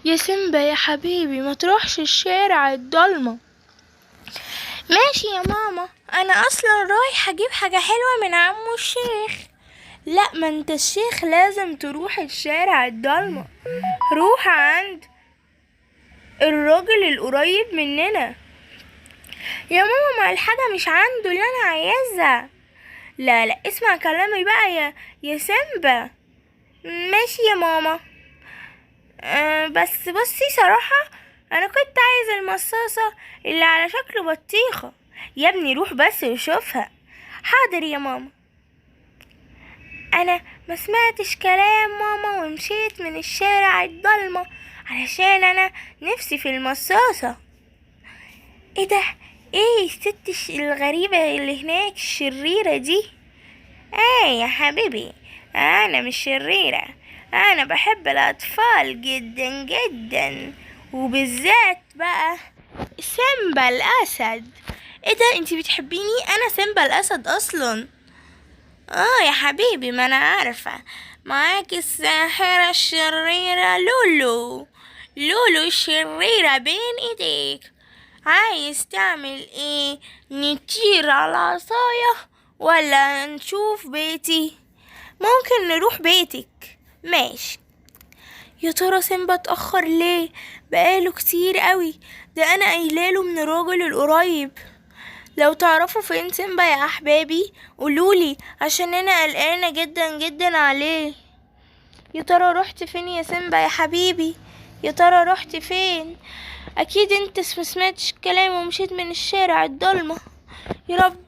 يا سيمبا يا حبيبي، ما تروحش الشارع الضلمة. ماشي يا ماما، انا اصلا رايح اجيب حاجة حلوة من عمو الشيخ. لا، ما انت الشيخ لازم تروح الشارع الضلمة. روح عند الراجل القريب مننا. يا ماما، ما الحاجة مش عنده اللي انا عايزها. لا لا، اسمع كلامي بقى يا سيمبا. ماشي يا ماما. بس بصي صراحة، انا كنت عايزة المصاصة اللي على شكل بطيخة. يا ابني روح بس وشوفها. حاضر يا ماما. انا ما سمعتش كلام ماما ومشيت من الشارع الضلمة علشان انا نفسي في المصاصة. ايه ده؟ ايه الست الغريبة اللي هناك الشريرة دي؟ يا حبيبي، انا مش شريرة. انا بحب الاطفال جدا جدا، وبالذات بقى سيمبا الاسد. ايه ده؟ انتي بتحبيني؟ انا سيمبا الاسد اصلا. يا حبيبي، ما انا عارفة. معاك الساحرة الشريرة لولو. لولو الشريرة بين ايديك. عايز تعمل ايه؟ نطير على عصاية ولا نشوف بيتي؟ ممكن نروح بيتك. ماشي. يا ترى سيمبا اتأخر ليه؟ بقاله كتير قوي. ده انا قايلاله من الراجل القريب. لو تعرفوا فين سيمبا يا احبابي قولولي، عشان انا قلقانة جدا جدا عليه. يا ترى رحت فين يا سيمبا يا حبيبي؟ يا ترى رحت فين؟ اكيد انت مسمعتش الكلام ومشيت من الشارع الضلمة. يا رب.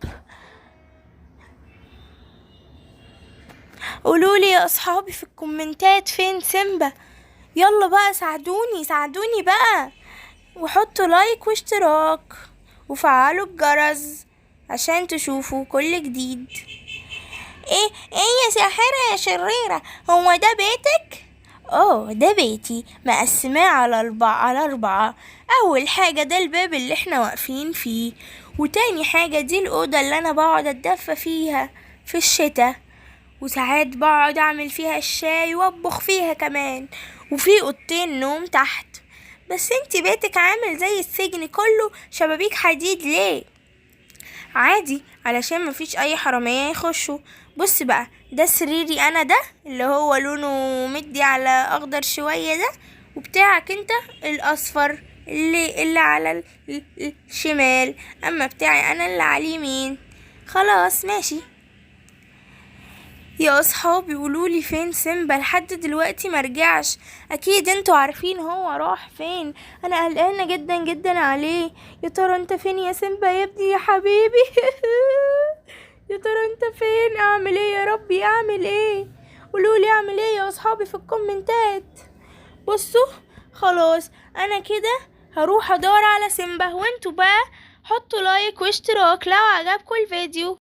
قولولي يا اصحابي في الكومنتات فين سيمبا. يلا بقى، ساعدوني ساعدوني بقى، وحطوا لايك واشتراك وفعلوا الجرس عشان تشوفوا كل جديد. ايه يا ساحرة يا شريرة، هو ده بيتك؟ ده بيتي، مقسماه على أربعة. أول حاجة ده الباب اللي احنا واقفين فيه، وتاني حاجة دي الأوضة اللي أنا بقعد أتدفى فيها في الشتاء، وساعات بقعد أعمل فيها الشاي وأطبخ فيها كمان، وفي أوضتين نوم تحت. بس انتي بيتك عامل زي السجن، كله شبابيك حديد ليه؟ عادي، علشان مفيش اي حرامية يخشوا. بص بقى، ده سريري انا، ده اللي هو لونه مدي على اخضر شوية ده، وبتاعك انت الاصفر اللي على الشمال، اما بتاعي انا اللي على اليمين. خلاص ماشي. يا اصحابي قولولي فين سيمبا، لحد دلوقتي مرجعش. اكيد انتوا عارفين هو راح فين. انا قلقانه جدا جدا عليه. يا ترى انت فين يا سيمبا يا ابني يا حبيبي؟ يا ترى انت فين؟ اعمل ايه يا ربي؟ اعمل ايه؟ قولولي اعمل ايه يا اصحابي في الكومنتات. بصوا، خلاص انا كده هروح ادور على سيمبا، وانتوا بقى حطوا لايك واشتراك لو عجبكم الفيديو.